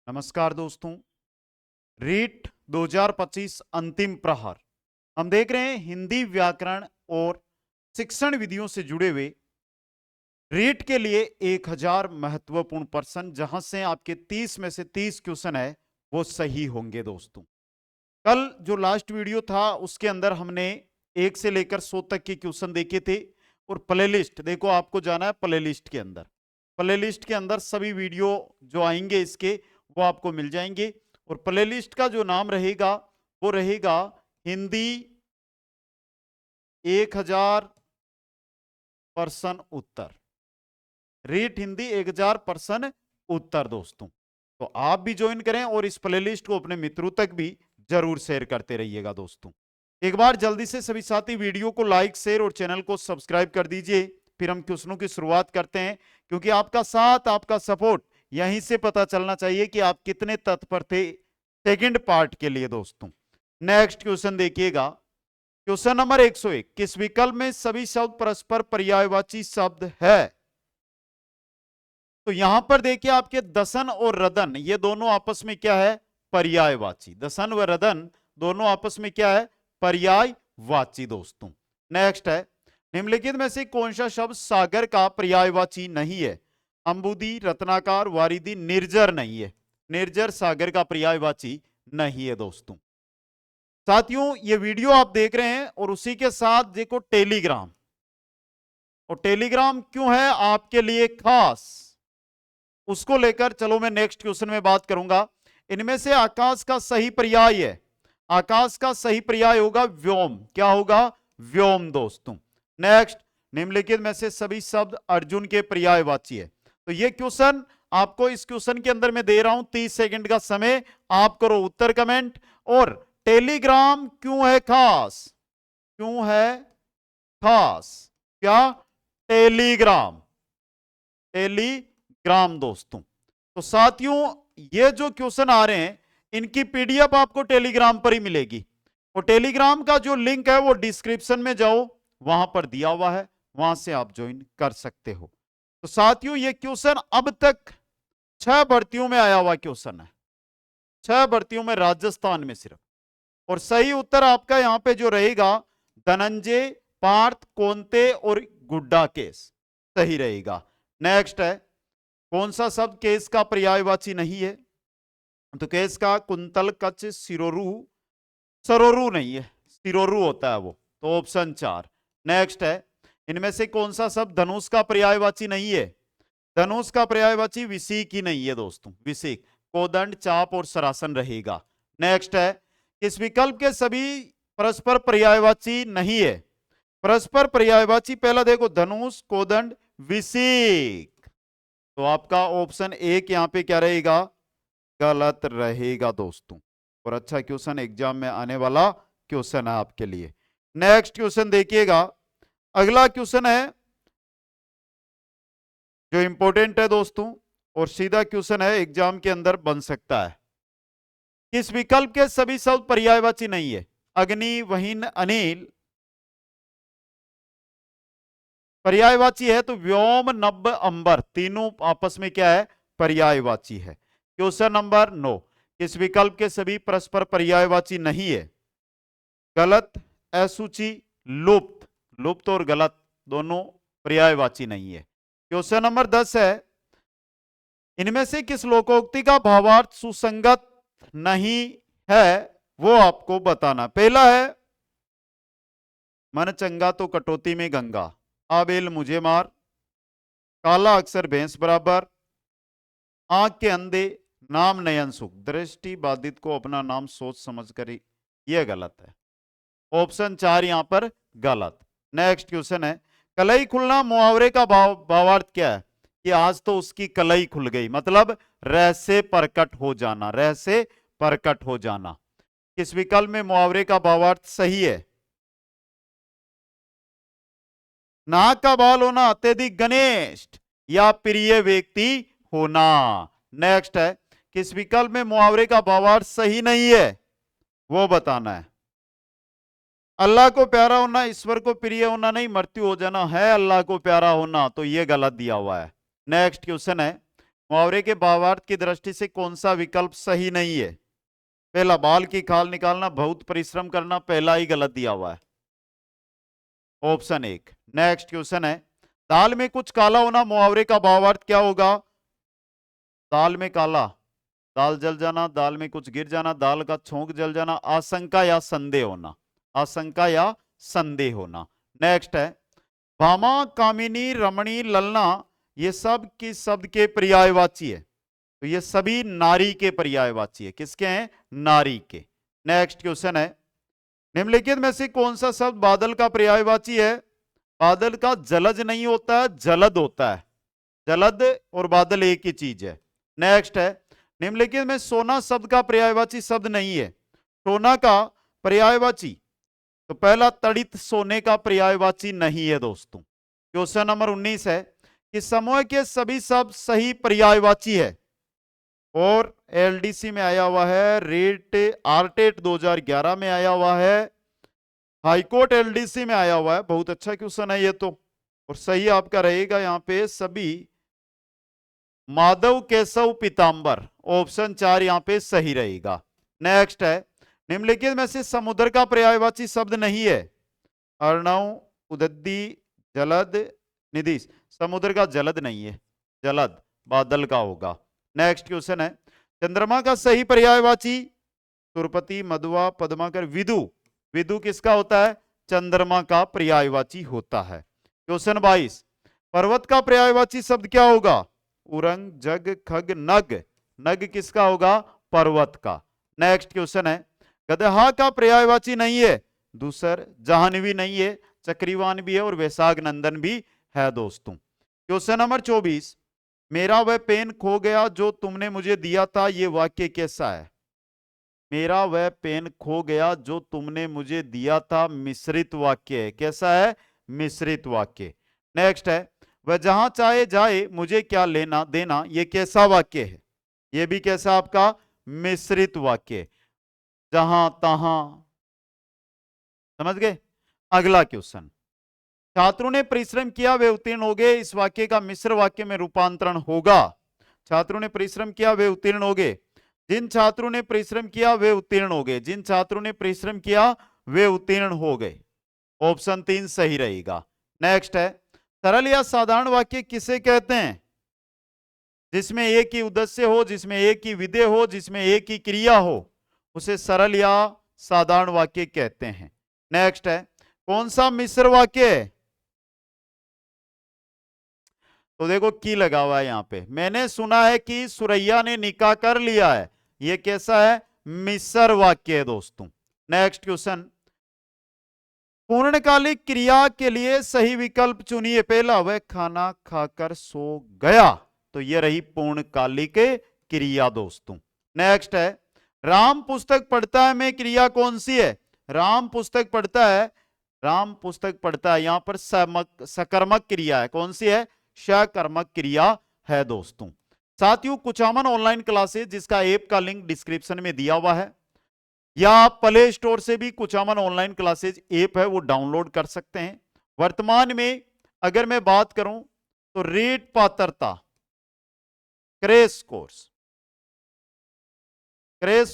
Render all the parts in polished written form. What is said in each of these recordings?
नमस्कार दोस्तों। रीट 2025 अंतिम प्रहर हम देख रहे हैं। हिंदी व्याकरण और शिक्षण विधियों से जुड़े हुए रीट के लिए 1000 महत्वपूर्ण प्रश्न, जहां से आपके 30 में से 30 क्वेश्चन है वो सही होंगे। दोस्तों, कल जो लास्ट वीडियो था उसके अंदर हमने 1 से लेकर 100 तक के क्वेश्चन देखे थे। और प्लेलिस्ट देखो, आपको जाना है प्लेलिस्ट के अंदर। प्लेलिस्ट के अंदर सभी वीडियो जो आएंगे इसके वो आपको मिल जाएंगे। और प्लेलिस्ट का जो नाम रहेगा वो रहेगा हिंदी 1000 प्रश्न उत्तर। रीट हिंदी 1000 प्रश्न उत्तर। दोस्तों, तो आप भी ज्वाइन करें और इस प्लेलिस्ट को अपने मित्रों तक भी जरूर शेयर करते रहिएगा। दोस्तों, एक बार जल्दी से सभी साथी वीडियो को लाइक, शेयर और चैनल को सब्सक्राइब कर दीजिए। फिर हम क्वेश्चनों की शुरुआत करते हैं, क्योंकि आपका साथ, आपका सपोर्ट यहीं से पता चलना चाहिए कि आप कितने तत्पर थे सेकंड पार्ट के लिए। दोस्तों, नेक्स्ट क्वेश्चन देखिएगा। क्वेश्चन नंबर 101, किस विकल्प में सभी शब्द परस्पर पर्यायवाची शब्द है? तो यहां पर देखिए, आपके दसन और रदन ये दोनों आपस में क्या है? पर्यायवाची। दसन व रदन दोनों आपस में क्या है? पर्यायवाची। दोस्तों, नेक्स्ट है, निम्नलिखित में से कौन सा शब्द सागर का पर्यायवाची नहीं है? अंबुदी, रत्नाकर, वारिदी, निर्जर नहीं है। निर्जर सागर का पर्यायवाची नहीं है। दोस्तों, साथियों, ये वीडियो आप देख रहे हैं और उसी के साथ देखो टेलीग्राम। और टेलीग्राम क्यों है आपके लिए खास, उसको लेकर चलो मैं नेक्स्ट क्वेश्चन में बात करूंगा। इनमें से आकाश का सही पर्याय है, आकाश का सही पर्याय होगा व्योम। क्या होगा? व्योम। दोस्तों, नेक्स्ट, निम्नलिखित में से सभी शब्द अर्जुन के पर्यायवाची है। तो ये क्वेश्चन आपको इस क्वेश्चन के अंदर मैं दे रहा हूं 30 सेकंड का समय, आप करो उत्तर कमेंट। और टेलीग्राम क्यों है खास? क्यों है खास? क्या? Telegram, Telegram. दोस्तों, तो साथियों, ये जो क्वेश्चन आ रहे हैं इनकी पीडीएफ आपको टेलीग्राम पर ही मिलेगी। और टेलीग्राम का जो लिंक है वो डिस्क्रिप्शन में जाओ, वहां पर दिया हुआ है, वहां से आप ज्वाइन कर सकते हो। तो साथियों, ये क्वेश्चन अब तक 6 भर्तियों में आया हुआ क्वेश्चन है, 6 भर्तियों में, राजस्थान में सिर्फ। और सही उत्तर आपका यहां पे जो रहेगा धनंजय, पार्थ, कोंते और गुड्डा केस सही रहेगा। नेक्स्ट है, कौन सा शब्द केस का पर्यायवाची नहीं है? तो केस का कुंतल, कच, सिरोरू, सरोरू नहीं है, सिरोरू होता है वो। तो ऑप्शन 4। नेक्स्ट है, इनमें से कौन सा शब्द धनुष का पर्यायवाची नहीं है? धनुष का पर्यायवाची विसीक ही नहीं है। दोस्तों, विसीक, कोदंड, चाप और सरासन रहेगा। नेक्स्ट है, इस विकल्प के सभी परस्पर पर्यायवाची नहीं है? परस्पर पर्यायवाची पहला देखो, धनुष, कोदंड, विसीक। तो आपका ऑप्शन 1 यहां पे क्या रहेगा? गलत रहेगा। दोस्तों, और अच्छा क्वेश्चन एग्जाम में आने वाला क्वेश्चन है आपके लिए। नेक्स्ट क्वेश्चन देखिएगा। अगला क्वेश्चन है जो इंपॉर्टेंट है दोस्तों, और सीधा क्वेश्चन है, एग्जाम के अंदर बन सकता है। किस विकल्प के सभी शब्द पर्यायवाची नहीं है? अग्नि, वहीन, अनिल पर्यायवाची है, तो व्योम, नभ, अंबर तीनों आपस में क्या है? पर्यायवाची है। क्वेश्चन नंबर 9, किस विकल्प के सभी परस्पर पर्यायवाची नहीं है? गलत, असूचि, लुप्त। लुप्त और गलत दोनों पर्यायवाची नहीं है। क्वेश्चन नंबर 10 है, इनमें से किस लोकोक्ति का भावार्थ सुसंगत नहीं है? वो आपको बताना। पहला है, मन चंगा तो कटौती में गंगा, आबेल मुझे मार, काला अक्षर भैंस बराबर, आंख के अंधे नाम नयन सुख, दृष्टि बाधित को अपना नाम सोच समझ कर। यह गलत है। ऑप्शन 4 यहां पर गलत। नेक्स्ट क्वेश्चन है, कलई खुलना मुहावरे का भावार्थ क्या है? कि आज तो उसकी कलई खुल गई, मतलब रहस्य प्रकट हो जाना, रहस्य प्रकट हो जाना। किस विकल्प में मुहावरे का भावार्थ सही है? नाक का बाल होना, अत्यधिक घनिष्ठ या प्रिय व्यक्ति होना। नेक्स्ट है, किस विकल्प में मुहावरे का भावार्थ सही नहीं है? वो बताना है। अल्लाह को प्यारा होना, ईश्वर को प्रिय होना नहीं, मृत्यु हो जाना है अल्लाह को प्यारा होना, तो ये गलत दिया हुआ है। नेक्स्ट क्वेश्चन है, मुहावरे के भावार्थ की दृष्टि से कौन सा विकल्प सही नहीं है? पहला, बाल की खाल निकालना, बहुत परिश्रम करना, पहला ही गलत दिया हुआ है, ऑप्शन 1। नेक्स्ट क्वेश्चन है, दाल में कुछ काला होना, मुहावरे का भावार्थ क्या होगा? दाल में काला, दाल जल जाना, दाल में कुछ गिर जाना, दाल का छोंक जल जाना, आशंका या संदेह होना, आशंका या संदेह होना। नेक्स्ट है, भामा, कामिनी, रमणी, ललना, ये सब किस शब्द के पर्यायवाची है? तो ये सभी नारी के पर्यायवाची है। किसके हैं? नारी के। नेक्स्ट क्वेश्चन है, निम्नलिखित में से कौन सा शब्द बादल का पर्यायवाची है? बादल का जलज नहीं होता है, जलद होता है। जलद और बादल एक ही चीज है। नेक्स्ट है, निम्नलिखित में सोना शब्द का पर्यायवाची शब्द नहीं है। सोना का पर्यायवाची, तो पहला तड़ित सोने का पर्यायवाची नहीं है दोस्तों। क्वेश्चन नंबर 19 है कि समूह के सभी शब्द सही पर्यायवाची है और एलडीसी में आया हुआ है, रेट आरटेट 2011 में आया हुआ है, हाईकोर्ट एलडीसी में आया हुआ है। बहुत अच्छा क्वेश्चन है ये तो, और सही आपका रहेगा यहाँ पे सभी माधव केशव पीतांबर, ऑप्शन 4 यहाँ पे सही रहेगा। नेक्स्ट है, निम्नलिखित में से समुद्र का पर्यायवाची शब्द नहीं है। अर्णव, उदद्दी, जलद, निधिश। समुद्र का जलद नहीं है, जलद बादल का होगा। नेक्स्ट क्वेश्चन है, चंद्रमा का सही पर्यायवाची? सुरपति, मधुआ, पद्माकर, विदु। विदु किसका होता है? चंद्रमा का पर्यायवाची होता है। क्वेश्चन 22, पर्वत का पर्यायवाची शब्द क्या होगा? उरंग, जग, खग, नग। नग किसका होगा? पर्वत का। नेक्स्ट क्वेश्चन है, गदहा का पर्यायवाची नहीं है। दूसर, जाह्नवी नहीं है, चक्रीवान भी है और वैशाख नंदन भी है दोस्तों। क्वेश्चन नंबर 24, मेरा वह पेन खो गया जो तुमने मुझे दिया था, यह वाक्य कैसा है? मेरा वह पेन खो गया जो तुमने मुझे दिया था, मिश्रित वाक्य है। कैसा है? मिश्रित वाक्य। नेक्स्ट है, वह जहां चाहे जाए मुझे क्या लेना देना, यह कैसा वाक्य है? यह भी कैसा आपका? मिश्रित वाक्य, जहां तहां। समझ गए? अगला क्वेश्चन, छात्रों ने परिश्रम किया वे उत्तीर्ण हो गए, इस वाक्य का मिश्र वाक्य में रूपांतरण होगा। छात्रों ने परिश्रम किया वे उत्तीर्ण हो गए, जिन छात्रों ने परिश्रम किया वे उत्तीर्ण हो गए, जिन छात्रों ने परिश्रम किया वे उत्तीर्ण हो गए, ऑप्शन 3 सही रहेगा। नेक्स्ट है, सरल या साधारण वाक्य किसे कहते हैं? जिसमें एक ही उद्देश्य हो, जिसमें एक ही विधेय हो, जिसमें एक ही क्रिया हो, उसे सरल या साधारण वाक्य कहते हैं। नेक्स्ट है, कौन सा मिश्र वाक्य है? तो देखो की लगा हुआ है यहां पे, मैंने सुना है कि सुरैया ने निकाह कर लिया है, यह कैसा है? मिश्र वाक्य है दोस्तों। नेक्स्ट क्वेश्चन, पूर्णकालिक क्रिया के लिए सही विकल्प चुनिए। पहला, वह खाना खाकर सो गया, तो यह रही पूर्णकालिक क्रिया दोस्तों। नेक्स्ट है, राम पुस्तक पढ़ता है में क्रिया कौन सी है? राम पुस्तक पढ़ता है, राम पुस्तक पढ़ता है, यहां पर सकर्मक क्रिया है। कौन सी है? सकर्मक क्रिया है दोस्तों। साथियों, कुचामन ऑनलाइन क्लासेस, जिसका ऐप का लिंक डिस्क्रिप्शन में दिया हुआ है, या आप प्ले स्टोर से भी कुचामन ऑनलाइन क्लासेज ऐप है वो डाउनलोड कर सकते हैं। वर्तमान में अगर मैं बात करूं तो रेट पात्रता क्रैश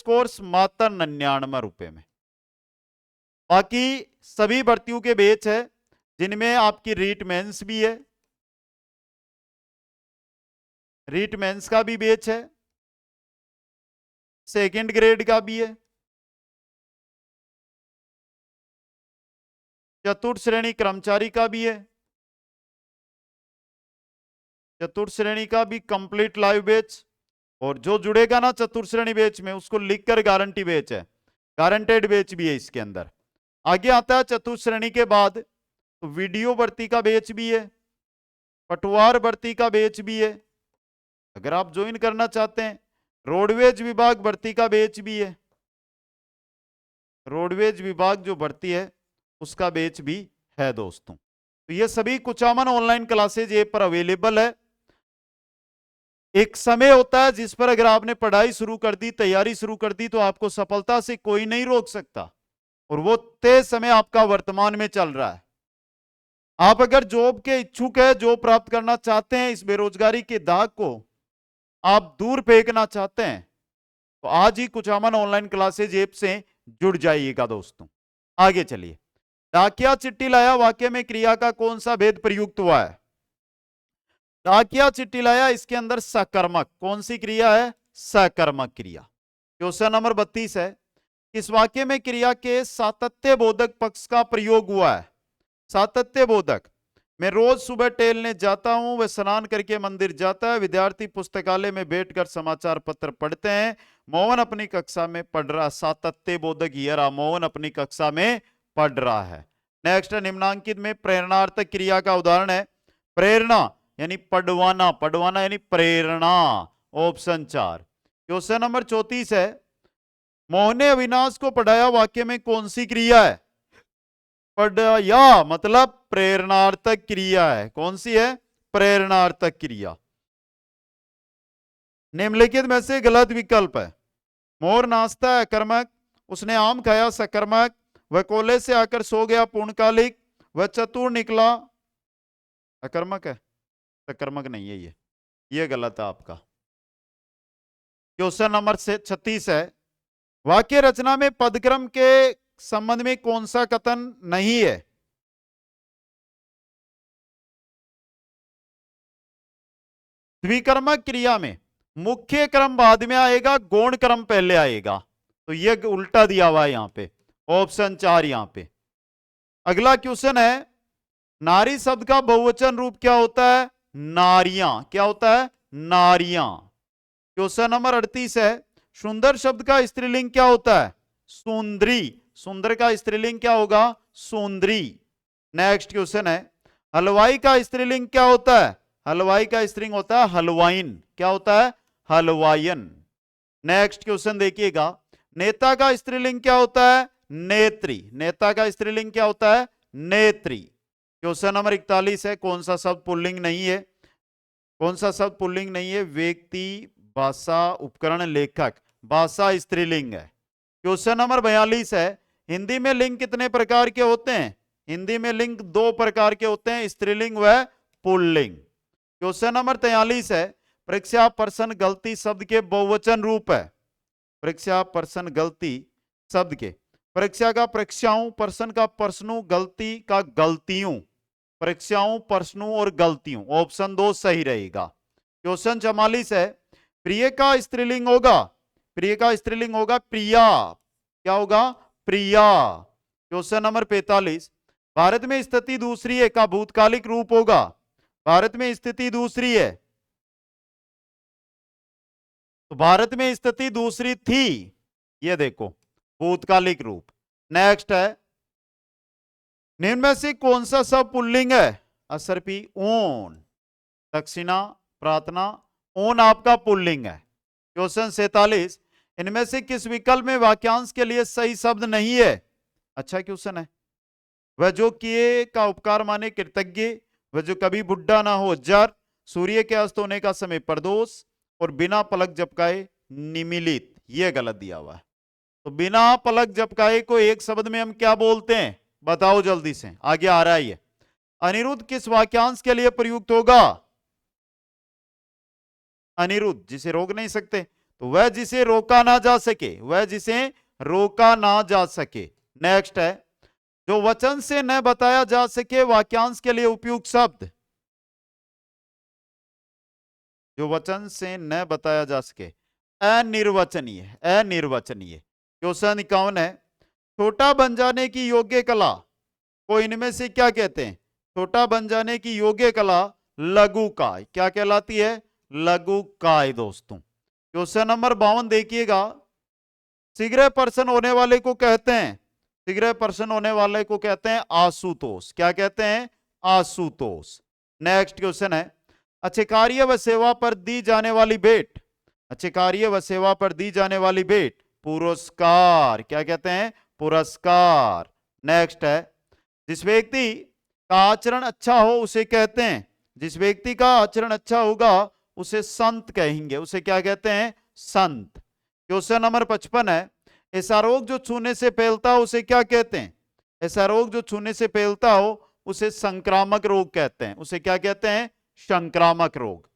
कोर्स मात्र 99 रुपए में। बाकी सभी भर्तियों के बैच है जिनमें आपकी रीट मेंस भी है, रीट मेंस का भी बैच है, सेकंड ग्रेड का भी है, चतुर्थ श्रेणी कर्मचारी का भी है, चतुर्थ श्रेणी का भी कंप्लीट लाइव बैच, और जो जुड़ेगा ना चतुर्थ श्रेणी बैच में उसको लिखकर गारंटी बैच है, गारंटेड बैच भी है इसके अंदर। आगे आता है चतुर्थ श्रेणी के बाद तो वीडियो भर्ती का बैच भी है, पटवार भर्ती का बैच भी है, अगर आप ज्वाइन करना चाहते हैं। रोडवेज विभाग भर्ती का बैच भी है, रोडवेज विभाग जो भर्ती है उसका बैच भी है दोस्तों। तो ये सभी कुचामन ऑनलाइन क्लासेज ऐप पर अवेलेबल है। एक समय होता है जिस पर अगर आपने पढ़ाई शुरू कर दी, तैयारी शुरू कर दी, तो आपको सफलता से कोई नहीं रोक सकता, और वो तय समय आपका वर्तमान में चल रहा है। आप अगर जॉब के इच्छुक है, जॉब प्राप्त करना चाहते हैं, इस बेरोजगारी के दाग को आप दूर फेंकना चाहते हैं तो आज ही कुचामन ऑनलाइन क्लासेज ऐप से जुड़ जाइएगा दोस्तों। आगे चलिए, डाकिया चिट्ठी लाया वाक्य में क्रिया का कौन सा भेद प्रयुक्त हुआ है? डाकिया चिट्ठी लाया, इसके अंदर सकर्मक, कौन सी क्रिया है? सकर्मक क्रिया। क्वेश्चन नंबर 32 है, इस वाक्य में क्रिया के सातत्य बोधक पक्ष का प्रयोग हुआ है। सातत्य बोधक, मैं रोज सुबह टहलने जाता हूं, वह स्नान करके मंदिर जाता है, विद्यार्थी पुस्तकालय में बैठकर समाचार पत्र पढ़ते हैं, मोहन अपनी कक्षा में पढ़ रहा। सातत्य बोधक ये रहा, मोहन अपनी कक्षा में पढ़ रहा है। नेक्स्ट, निम्नांकित में प्रेरणार्थक क्रिया का उदाहरण है। प्रेरणा यानी पढ़वाना, पढ़वाना यानी प्रेरणा, ऑप्शन 4। क्वेश्चन नंबर 34 है, मोहन ने अविनाश को पढ़ाया वाक्य में कौन सी क्रिया है? पढ़ाया मतलब प्रेरणार्थक क्रिया है। कौन सी है? प्रेरणार्थक क्रिया। निम्नलिखित में से गलत विकल्प है। मोर नाश्ता है अकर्मक, उसने आम खाया सकर्मक, वह कॉलेज से आकर सो गया पूर्णकालिक, वह चतुर निकला अकर्मक है, सकर्मक नहीं है ये गलत है आपका। क्वेश्चन नंबर 36 है, वाक्य रचना में पदक्रम के संबंध में कौन सा कथन नहीं है? द्विकर्मक क्रिया में मुख्य क्रम बाद में आएगा, गौण क्रम पहले आएगा, तो ये उल्टा दिया हुआ है यहां पे, ऑप्शन 4 यहां पे। अगला क्वेश्चन है, नारी शब्द का बहुवचन रूप क्या होता है? नारियां। क्या होता है? नारियां। क्वेश्चन नंबर 38 है, सुंदर शब्द का स्त्रीलिंग क्या होता है? सुंदरी। सुंदर का स्त्रीलिंग क्या होगा? सुंदरी। नेक्स्ट क्वेश्चन है, हलवाई का स्त्रीलिंग क्या होता है? हलवाई का स्त्रीलिंग होता है हलवाइन। क्या होता है? हलवायन। नेक्स्ट क्वेश्चन देखिएगा, नेता का स्त्रीलिंग क्या होता है? नेत्री। नेता का स्त्रीलिंग क्या होता है? नेत्री। क्वेश्चन नंबर 41 है, कौन सा शब्द पुल्लिंग नहीं है? कौन सा शब्द पुल्लिंग नहीं है? व्यक्ति, भाषा, उपकरण, लेखक। भाषा स्त्रीलिंग है। क्वेश्चन नंबर 42 है, हिंदी में लिंग कितने प्रकार के होते हैं? हिंदी में लिंग 2 प्रकार के होते हैं, स्त्रीलिंग व पुल्लिंग। क्वेश्चन नंबर 43 है, परीक्षा प्रश्न गलती शब्द के बहुवचन रूप है। परीक्षा प्रश्न गलती शब्द के, परीक्षा का परीक्षाओं, प्रश्न का प्रश्नों, गलती का गलतियों। परीक्षाओं, प्रश्नों और गलतियों, ऑप्शन 2 सही रहेगा। क्वेश्चन 44 है, प्रिय का स्त्रीलिंग होगा? प्रिय का स्त्रीलिंग होगा प्रिया। क्या होगा? प्रिया। क्वेश्चन नंबर 45, भारत में स्थिति दूसरी है का भूतकालिक रूप होगा? भारत में स्थिति दूसरी है, तो भारत में स्थिति दूसरी थी, ये देखो भूतकालिक रूप। नेक्स्ट है, निम्न में से कौन सा शब्द पुल्लिंग है? असर्पी, ओन, दक्षिणा, प्रार्थना, ओन आपका पुल्लिंग है। क्वेश्चन 47, इनमें से किस विकल्प में वाक्यांश के लिए सही शब्द नहीं है? अच्छा क्वेश्चन है, वह जो किए का उपकार माने कृतज्ञ, वह जो कभी बुढ़ा ना हो जर, सूर्य के अस्त होने का समय प्रदोष, और बिना पलक झपकाए निमिलित। यह गलत दिया हुआ है। तो बिना पलक झपकाए को एक शब्द में हम क्या बोलते हैं? बताओ जल्दी से, आगे आ रहा है ये। अनिरुद्ध किस वाक्यांश के लिए प्रयुक्त होगा? अनिरुद्ध, जिसे रोक नहीं सकते, तो वह जिसे रोका ना जा सके, वह जिसे रोका ना जा सके। नेक्स्ट है, जो वचन से न बताया जा सके वाक्यांश के लिए उपयुक्त शब्द। जो वचन से न बताया जा सके, अनिर्वचनीय। अनिर्वचनीय। क्वेश्चन 51 है, छोटा बन जाने की योग्य कला को इनमें से क्या कहते हैं? छोटा बन जाने की योग्य कला लघु काय। क्या कहलाती है? लघु काय दोस्तों। क्वेश्चन नंबर 52 देखिएगा, शीघ्र प्रसन्न होने वाले को कहते हैं, शीघ्र प्रसन्न होने वाले को कहते हैं आशुतोष। क्या कहते हैं? आशुतोष। नेक्स्ट क्वेश्चन है, अच्छे कार्य व सेवा पर दी जाने वाली भेंट, अच्छे कार्य व सेवा पर दी जाने वाली भेंट पुरस्कार। क्या कहते हैं? पुरस्कार। नेक्स्ट है, जिस व्यक्ति का आचरण अच्छा हो उसे कहते हैं, जिस व्यक्ति का आचरण अच्छा होगा उसे संत कहेंगे। उसे क्या कहते हैं? संत। क्वेश्चन नंबर 55 है, ऐसा रोग जो छूने से फैलता हो उसे क्या कहते हैं? ऐसा रोग जो छूने से फैलता हो उसे संक्रामक रोग कहते हैं। उसे क्या कहते हैं? संक्रामक रोग।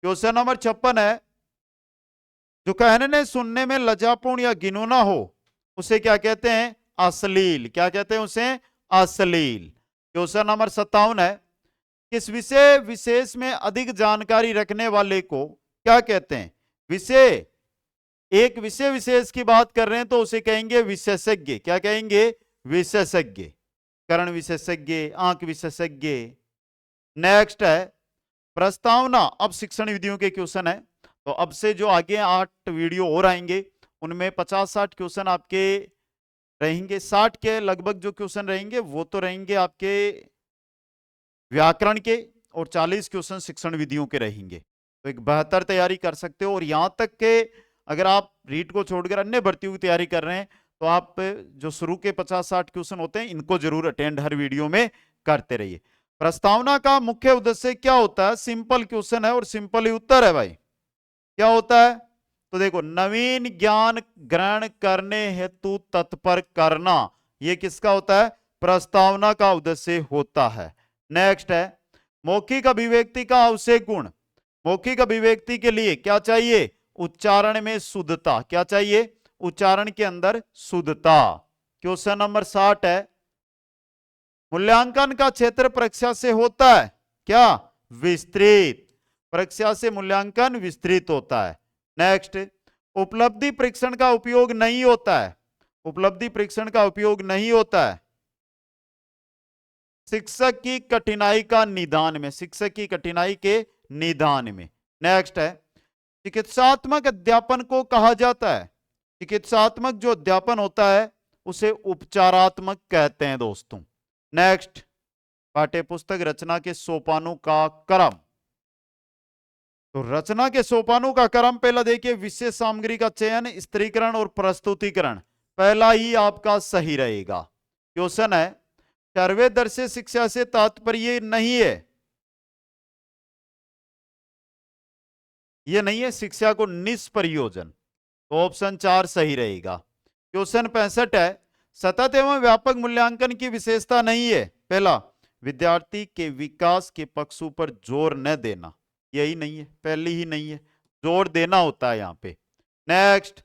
क्वेश्चन नंबर 56 है, जो कहने सुनने में लज्जापूर्ण या घिनौना हो उसे क्या कहते हैं? अश्लील। क्या कहते हैं उसे? अश्लील। क्वेश्चन नंबर 57 है, किस विषय विशेष में अधिक जानकारी रखने वाले को क्या कहते हैं? विषय, एक विषय विशेष की बात कर रहे हैं तो उसे कहेंगे विशेषज्ञ। क्या कहेंगे? विशेषज्ञ। कर्ण विशेषज्ञ, आंख विशेषज्ञ। नेक्स्ट है प्रस्तावना। अब शिक्षण विधियों के क्वेश्चन है, तो अब से जो आगे 8 वीडियो और आएंगे उनमें 50-60 क्वेश्चन आपके रहेंगे। 60 के लगभग जो क्वेश्चन रहेंगे वो तो रहेंगे आपके व्याकरण के, और 40 क्वेश्चन शिक्षण विधियों के रहेंगे। तो एक बेहतर तैयारी कर सकते हो। और यहां तक के अगर आप रीट को छोड़कर अन्य भर्तियों की तैयारी कर रहे हैं तो आप जो शुरू के 50-60 क्वेश्चन होते हैं इनको जरूर अटेंड हर वीडियो में करते रहिए। प्रस्तावना का मुख्य उद्देश्य क्या होता है? सिंपल क्वेश्चन है और सिंपल ही उत्तर है भाई। क्या होता है? तो देखो, नवीन ज्ञान ग्रहण करने हेतु तत्पर करना, यह किसका होता है? प्रस्तावना का उद्देश्य होता है। नेक्स्ट है मौखिक अभिव्यक्ति का आवश्यक गुण। मौखिक अभिव्यक्ति के लिए क्या चाहिए? उच्चारण में शुद्धता। क्या चाहिए? उच्चारण के अंदर शुद्धता। क्वेश्चन नंबर 60 है, मूल्यांकन का क्षेत्र परीक्षा से होता है क्या? विस्तृत। परीक्षा से मूल्यांकन विस्तृत होता है। नेक्स्ट, उपलब्धि परीक्षण का उपयोग नहीं होता है। उपलब्धि परीक्षण का उपयोग नहीं होता है शिक्षक की कठिनाई का निदान में। शिक्षक की कठिनाई के निदान में। नेक्स्ट है चिकित्सात्मक अध्यापन को कहा जाता है। चिकित्सात्मक जो अध्यापन होता है उसे उपचारात्मक कहते हैं दोस्तों। नेक्स्ट, पाठ्यपुस्तक रचना के सोपानों का क्रम। तो रचना के सोपानों का क्रम पहला देखिए, विशेष सामग्री का चयन, स्त्रीकरण और प्रस्तुतिकरण। पहला ही आपका सही रहेगा। क्वेश्चन है सर्वदर्शी शिक्षा से तात्पर्य नहीं है, यह नहीं है शिक्षा को निष्प्रयोजन, तो ऑप्शन 4 सही रहेगा। क्वेश्चन 65 है सतत एवं व्यापक मूल्यांकन की विशेषता नहीं है। पहला, विद्यार्थी के विकास के पक्षों पर जोर न देना, यही नहीं है, पहली ही नहीं है, जोर देना होता है यहां पे। नेक्स्ट,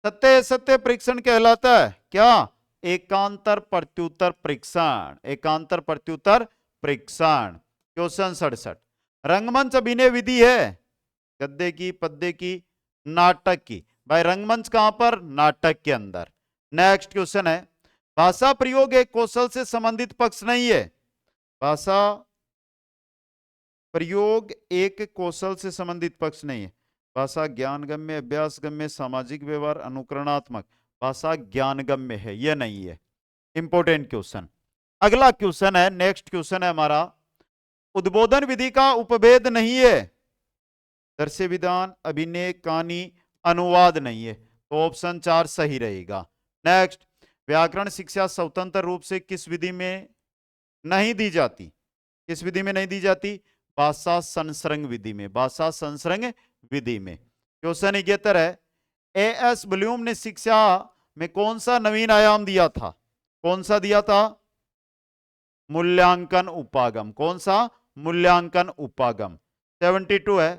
सत्य सत्य परीक्षण कहलाता है क्या? एकांतर प्रत्युत्तर परीक्षण। एकांतर प्रत्युत्तर परीक्षण। क्वेश्चन 67, रंगमंच अभिनय विधि है गद्य की, पद्य की, नाटक की? भाई रंगमंच कहां पर? नाटक के अंदर। नेक्स्ट क्वेश्चन है भाषा प्रयोग एक कौशल से संबंधित पक्ष नहीं है। भाषा प्रयोग एक कौशल से संबंधित पक्ष नहीं है। भाषा ज्ञानगम्य, अभ्यासगम्य, सामाजिक व्यवहार, अनुकरणात्मक। भाषा ज्ञानगम्य है, यह नहीं है। Important question. अगला क्वेश्चन है, नेक्स्ट क्वेश्चन है हमारा, उद्बोधन विधि का उपभेद नहीं है। दृश्य विधान, अभिनय, कहानी, अनुवाद नहीं है, तो ऑप्शन 4 सही रहेगा। नेक्स्ट, व्याकरण शिक्षा स्वतंत्र रूप से किस विधि में नहीं दी जाती? किस विधि में नहीं दी जाती? भाषा संसर्ग विधि में। भाषा संसर्ग विधि में। क्वेश्चन 71 है एएस ब्लूम ने शिक्षा में कौन सा नवीन आयाम दिया था? कौन सा दिया था? मूल्यांकन उपागम। कौन सा? मूल्यांकन उपागम। 72 है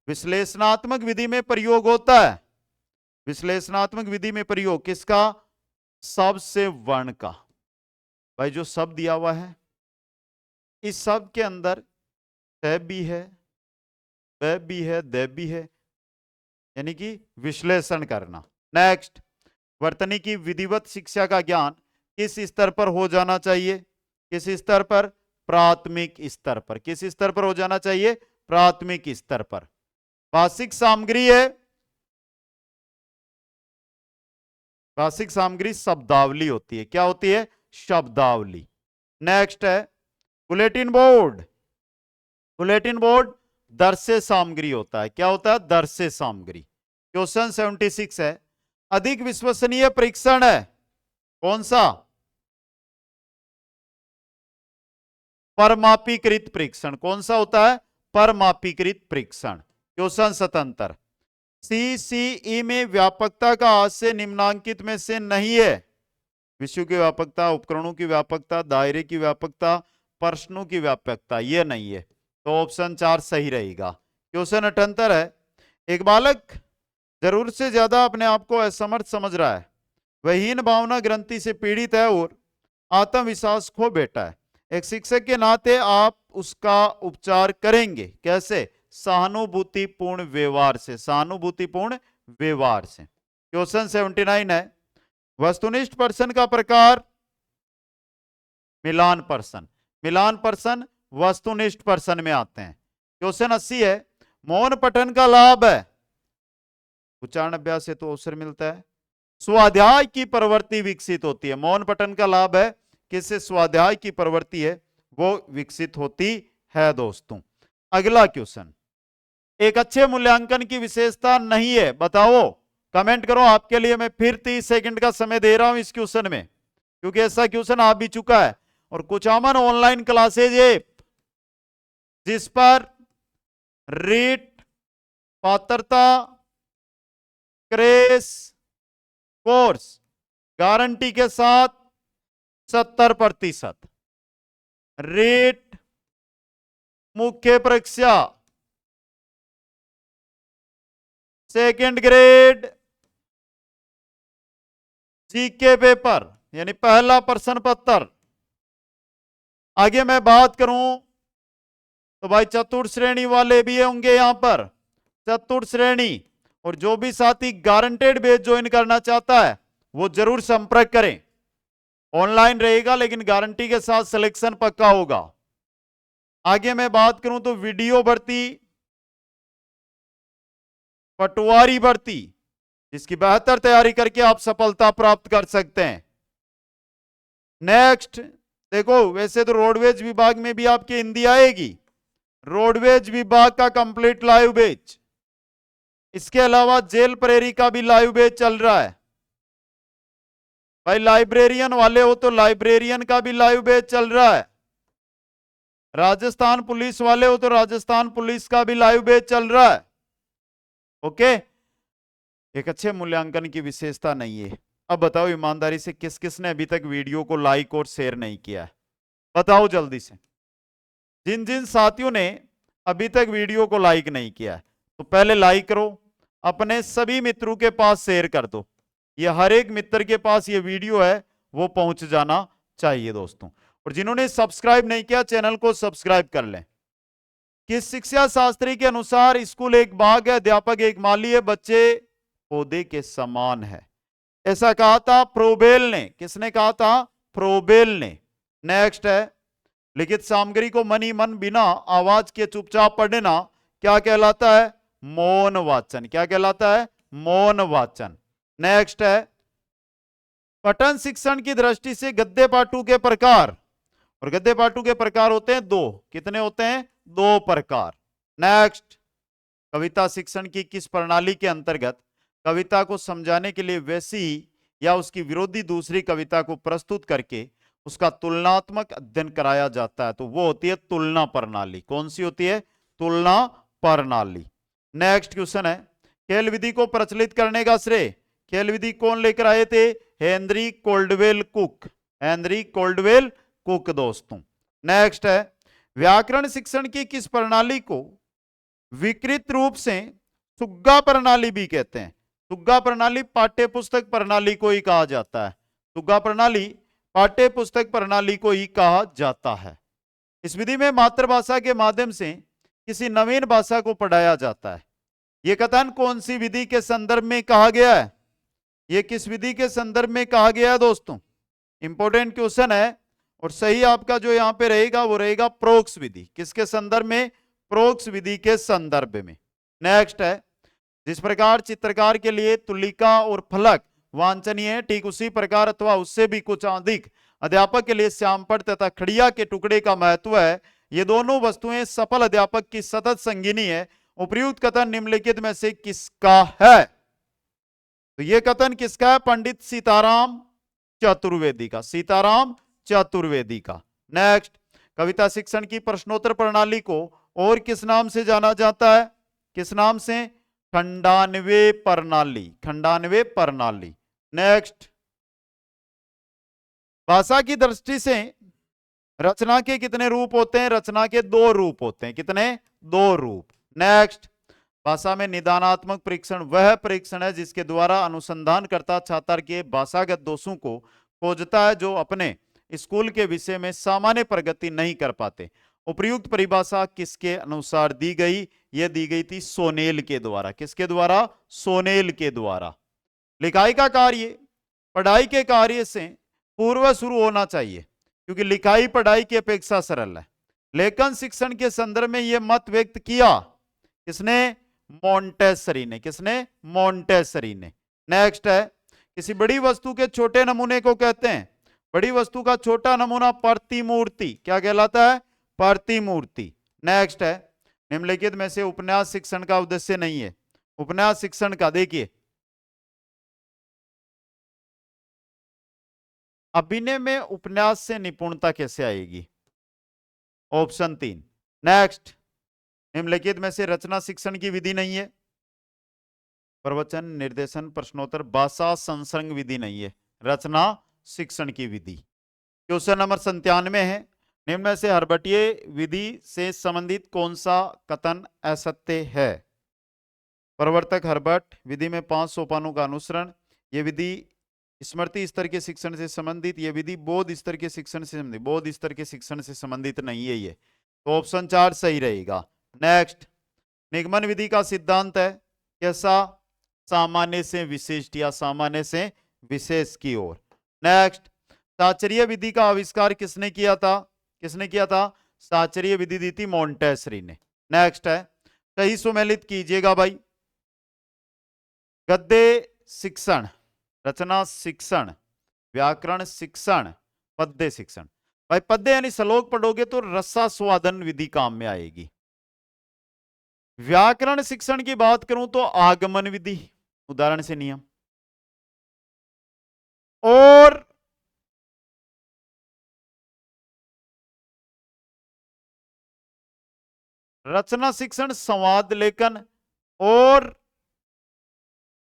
विश्लेषणात्मक विधि में प्रयोग होता है। विश्लेषणात्मक विधि में प्रयोग किसका? शब्द से वर्ण का। भाई जो शब्द दिया हुआ है इस शब्द के अंदर त भी है, ब भी है, द भी है, यानी कि विश्लेषण करना। नेक्स्ट, वर्तनी की विधिवत शिक्षा का ज्ञान किस स्तर पर हो जाना चाहिए? किस स्तर पर? प्राथमिक स्तर पर। किस स्तर पर हो जाना चाहिए? प्राथमिक स्तर पर। भाषिक सामग्री है, भाषिक सामग्री शब्दावली होती है। क्या होती है? शब्दावली। नेक्स्ट है बुलेटिन बोर्ड। बुलेटिन बोर्ड दर्शे सामग्री होता है। क्या होता है? दर्शे सामग्री। क्वेश्चन 76 है अधिक विश्वसनीय परीक्षण है कौन सा? परमापीकृत परीक्षण। कौन सा होता है? परमापीकृत परीक्षण। क्वेश्चन 77 सीसीई में व्यापकता का आशय निम्नांकित में से नहीं है। विषयों की व्यापकता, उपकरणों की व्यापकता, दायरे की व्यापकता, प्रश्नों की व्यापकता, यह नहीं है, तो ऑप्शन 4 सही रहेगा। क्वेश्चन 78 है एक बालक जरूरत से ज्यादा अपने आप को असमर्थ समझ रहा है, वह हीन भावना ग्रंथि से पीड़ित है और आत्मविश्वास खो बैठा है। एक शिक्षक के नाते आप उसका उपचार करेंगे कैसे? सहानुभूतिपूर्ण व्यवहार से, सहानुभूतिपूर्ण व्यवहार से। क्वेश्चन 79 है, वस्तुनिष्ठ पर्सन का प्रकार मिलान पर्सन, मिलान पर्सन वस्तुनिष्ठ पर्सन में आते हैं। क्वेश्चन 80 है, मौन पठन का लाभ है, उच्चारण अभ्यास से तो अवसर मिलता है, स्वाध्याय की प्रवृत्ति विकसित होती है। मौन पठन का लाभ है किससे? स्वाध्याय की प्रवृत्ति है वो विकसित होती है दोस्तों। अगला क्वेश्चन, एक अच्छे मूल्यांकन की विशेषता नहीं है, बताओ, कमेंट करो। आपके लिए मैं फिर 30 सेकंड का समय दे रहा हूं इस क्वेश्चन में, क्योंकि ऐसा क्वेश्चन आ भी चुका है। और कुचामन ऑनलाइन क्लासेज ऐप जिस पर रीट, पात्रता, क्रेस, कोर्स गारंटी के साथ 70%, रेट, मुख्य परीक्षा, सेकंड ग्रेड, जीके पेपर यानी पहला प्रश्न पत्र। आगे मैं बात करूं तो भाई चतुर्थ श्रेणी वाले भी होंगे यहां पर, चतुर्थ श्रेणी। और जो भी साथी गारंटेड बैच ज्वाइन करना चाहता है वो जरूर संपर्क करें। ऑनलाइन रहेगा लेकिन गारंटी के साथ सिलेक्शन पक्का होगा। आगे मैं बात करूं तो वीडियो भर्ती, पटवारी भर्ती, जिसकी बेहतर तैयारी करके आप सफलता प्राप्त कर सकते हैं। नेक्स्ट देखो, वैसे तो रोडवेज विभाग में भी आपकी हिंदी आएगी, रोडवेज विभाग का कंप्लीट लाइव बैच। इसके अलावा जेल प्रेरी का भी लाइव बैच चल रहा है। भाई लाइब्रेरियन वाले हो तो लाइब्रेरियन का भी लाइव बैच चल रहा है। राजस्थान पुलिस वाले हो तो राजस्थान पुलिस का भी लाइव बैच चल रहा है। ओके, एक अच्छे मूल्यांकन की विशेषता नहीं है। अब बताओ ईमानदारी से किस किसने अभी तक वीडियो को लाइक और शेयर नहीं किया है? बताओ जल्दी से। जिन जिन साथियों ने अभी तक वीडियो को लाइक नहीं किया है तो पहले लाइक करो, अपने सभी मित्रों के पास शेयर कर दो। ये हर एक मित्र के पास ये वीडियो है वो पहुंच जाना चाहिए दोस्तों। और जिन्होंने सब्सक्राइब नहीं किया चैनल को सब्सक्राइब कर लें। किस शिक्षा शास्त्री के अनुसार स्कूल एक बाग है, अध्यापक एक माली है, बच्चे पौधे के समान है? ऐसा कहा था फ्रोबेल ने। किसने कहा था? फ्रोबेल ने। नेक्स्ट है, लिखित सामग्री को मन ही मन बिना आवाज के चुपचाप पढ़ना क्या कहलाता है? मौन वाचन। क्या कहलाता है? मौन वाचन। नेक्स्ट है, पठन शिक्षण की दृष्टि से गद्य पाठों के प्रकार, और गद्य पाठों के प्रकार होते हैं दो। कितने होते हैं? दो प्रकार। नेक्स्ट, कविता शिक्षण की किस प्रणाली के अंतर्गत कविता को समझाने के लिए वैसी या उसकी विरोधी दूसरी कविता को प्रस्तुत करके उसका तुलनात्मक अध्ययन कराया जाता है? तो वो होती है तुलना प्रणाली। कौन सी होती है? तुलना प्रणाली। नेक्स्ट क्वेश्चन है, खेल विधि को प्रचलित करने का श्रेय खेल विधि कौन लेकर आए थे? Henry Coldwell Cook. Henry Coldwell Cook दोस्तों। नेक्स्ट है, व्याकरण शिक्षण की किस प्रणाली को विकृत रूप से सुग्गा प्रणाली भी कहते हैं? सुग्गा प्रणाली पाठ्य पुस्तक प्रणाली को ही कहा जाता है। सुग्गा प्रणाली पाठ्य पुस्तक प्रणाली को ही कहा जाता है। इस विधि में मातृभाषा के माध्यम से किसी नवीन भाषा को पढ़ाया जाता है। यह कथन कौन सी विधि के संदर्भ में कहा गया है? यह किस विधि के संदर्भ में कहा गया है दोस्तों? इंपॉर्टेंट क्वेश्चन है। और सही आपका जो यहां पे रहेगा वो रहेगा प्रोक्स विधि। किसके संदर्भ में? प्रोक्स विधि के संदर्भ में। नेक्स्ट है, जिस प्रकार चित्रकार के लिए तुलिका और फलक वांछनीय है ठीक उसी प्रकार अथवा उससे भी कुछ अधिक अध्यापक के लिए श्यामपट्ट तथा खड़िया के टुकड़े का महत्व है। ये दोनों वस्तुएं सफल अध्यापक की सतत संगिनी है। उपयुक्त कथन निम्नलिखित में से किसका है? तो यह कथन किसका है? पंडित सीताराम चतुर्वेदी का। सीताराम चतुर्वेदी का। नेक्स्ट, कविता शिक्षण की प्रश्नोत्तर प्रणाली को और किस नाम से जाना जाता है? किस नाम से? खंडान्वय प्रणाली। खंडान्वय प्रणाली। नेक्स्ट, भाषा की दृष्टि से रचना के कितने रूप होते हैं? रचना के दो रूप होते हैं। कितने? दो रूप। नेक्स्ट, भाषा में निदानात्मक परीक्षण वह परीक्षण है जिसके द्वारा अनुसंधानकर्ता छात्र के भाषागत दोषों को खोजता है जो अपने स्कूल के विषय में सामान्य प्रगति नहीं कर पाते। उपयुक्त परिभाषा किसके अनुसार दी गई? यह दी गई थी सोनेल के द्वारा। किसके द्वारा? सोनेल के द्वारा। लिखाई का कार्य पढ़ाई के कार्य से पूर्व शुरू होना चाहिए, क्योंकि लिखाई पढ़ाई की अपेक्षा सरल है। लेखन शिक्षण के संदर्भ में यह मत व्यक्त किया किसने? मॉन्टेसरी ने। किसने? मॉन्टेसरी ने। नेक्स्ट है, किसी बड़ी वस्तु के छोटे नमूने को कहते हैं, बड़ी वस्तु का छोटा नमूना प्रतिमूर्ति। क्या कहलाता है? प्रतिमूर्ति। नेक्स्ट है, निम्नलिखित में से उपन्यास शिक्षण का उद्देश्य नहीं है। उपन्यास शिक्षण का देखिए, अभिनय में उपन्यास से निपुणता कैसे आएगी? ऑप्शन 3। नेक्स्ट, निम्नलिखित में से रचना शिक्षण की विधि नहीं है। प्रवचन, निर्देशन, प्रश्नोत्तर, भाषा संसर्ग विधि नहीं है, रचना शिक्षण की विधि। क्वेश्चन नंबर 97 है, निम्न में से हर्बटीय विधि से संबंधित कौन सा कथन असत्य है? प्रवर्तक हर्बट, विधि में 5 सोपानों का अनुसरण, यह विधि स्मृति स्तर के शिक्षण से संबंधित, यह विधि बोध स्तर के शिक्षण से संबंधित, बोध स्तर के शिक्षण से संबंधित नहीं है ये, तो ऑप्शन 4 सही रहेगा। नेक्स्ट, निगमन विधि का सिद्धांत है कैसा? सामान्य से विशिष्ट या सामान्य से विशेष की ओर। नेक्स्ट, साचर्य विधि का आविष्कार किसने किया था? किसने किया था? साचर्य विधि दी थी मॉन्टेसरी ने। नेक्स्ट है, सही सुमेलित कीजिएगा भाई। गद्य शिक्षण, रचना शिक्षण, व्याकरण शिक्षण, पद्य शिक्षण। भाई पद्य यानी श्लोक पढ़ोगे तो रसास्वादन विधि काम में आएगी। व्याकरण शिक्षण की बात करूं तो आगमन विधि, उदाहरण से नियम। और रचना शिक्षण संवाद लेखन, और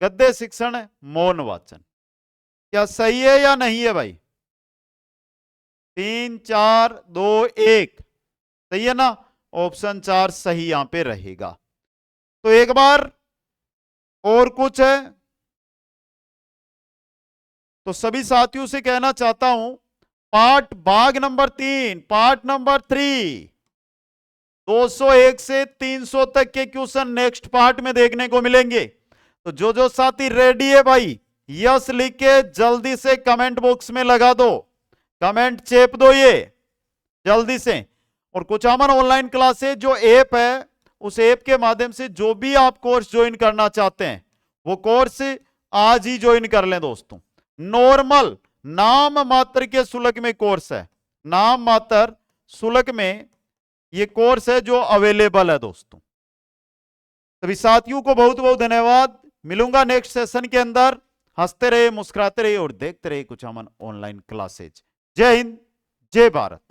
गद्य शिक्षण मौन वाचन। क्या सही है या नहीं है भाई? 3 4 2 1 सही है ना? ऑप्शन 4 सही यहां पे रहेगा। तो एक बार और कुछ है तो सभी साथियों से कहना चाहता हूं, भाग नंबर 3, पार्ट नंबर 3, 201 से 300 तक के क्वेश्चन नेक्स्ट पार्ट में देखने को मिलेंगे। तो जो साथी रेडी है भाई, यस लिख के जल्दी से कमेंट बॉक्स में लगा दो, कमेंट चेप दो ये जल्दी से। और कुचामन ऑनलाइन क्लासेज जो ऐप है, उस ऐप के माध्यम से जो भी आप कोर्स ज्वाइन करना चाहते हैं वो कोर्स आज ही ज्वाइन कर लें दोस्तों। नॉर्मल नाम मात्र के शुल्क में कोर्स है, नाम मात्र शुल्क में ये कोर्स है जो अवेलेबल है दोस्तों। सभी साथियों को बहुत बहुत धन्यवाद। मिलूंगा नेक्स्ट सेशन के अंदर। हंसते रहे, मुस्कुराते रहे और देखते रहे कुचामन ऑनलाइन क्लासेज। जय हिंद, जय भारत।